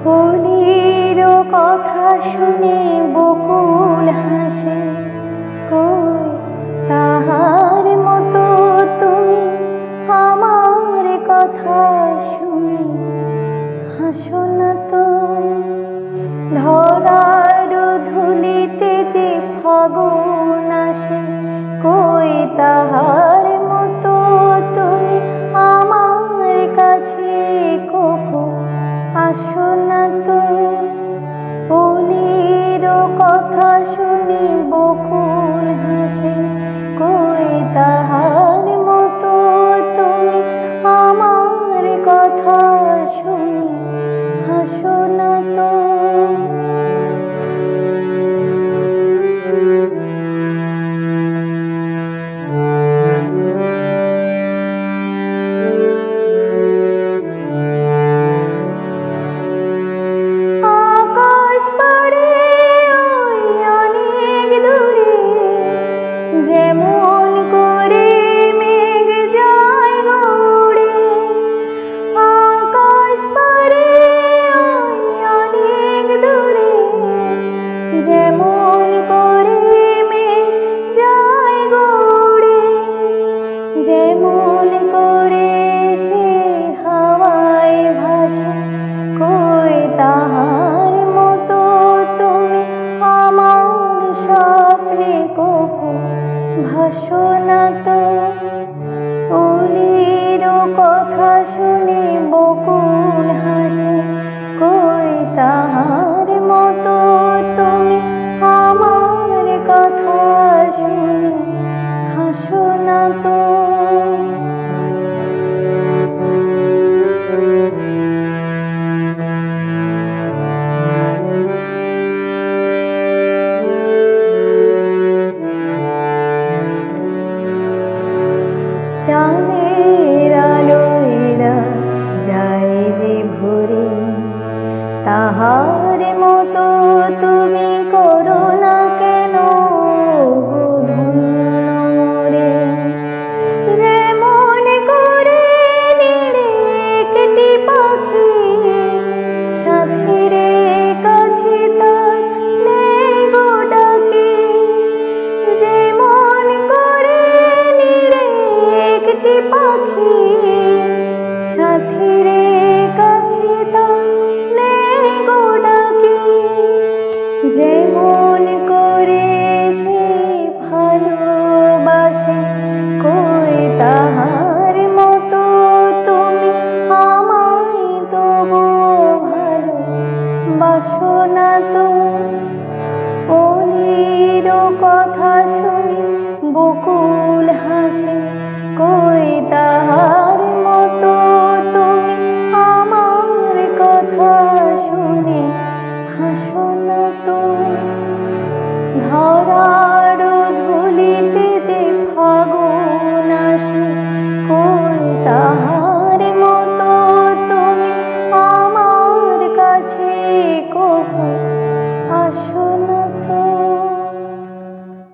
কলির কথা শুনে বকুল হাসে, কই তাহার মতো তুমি আমার কথা শুনে হাসো না তো। ধরার ধুলিতে যে ফাগুন আসে, কই তাহার মতো তুমি আমার কাছে কভু আসো না তো। কলির কথা শুনি বকুল হাসে, কই তাহার মতো তুমি আমার কথা শুনি হাসো না তো। যেমন করে মেঘ যায় গৌড়ে, আকাশ পারে অনেক দূরে। যেমন করে মেঘ যায় গৌড়ে, যেমন করে সে হাওয়ায় ভাসে, কই তাহার মতো তুমি আমার স্বপ্নে কভু ভাসো না তো। কলির কথা শুনে বকুল হাসে, কই তাহার মতো তুমি আমার কথা শুনে হাসো না তো। চাঁদের আলোয় রাত যায় যে ভরে, তাহার মতো তুমি করো না কেন গো ধন্য মোরে। যেমন করে নিড়ে একটি পাখি সাথীর কাছে তার নেই গো ডাকি। যেমন করে নিড়ে একটি পাখি সাথীর কাছে তার নেই গো ডাকি। যেমন করে সে ভালোবাসে, কই তাহার মতো তুমি আমায় তবু ভালোবাসো না তো। কলির কথা শুনে বকুল হাসে, কই তাহার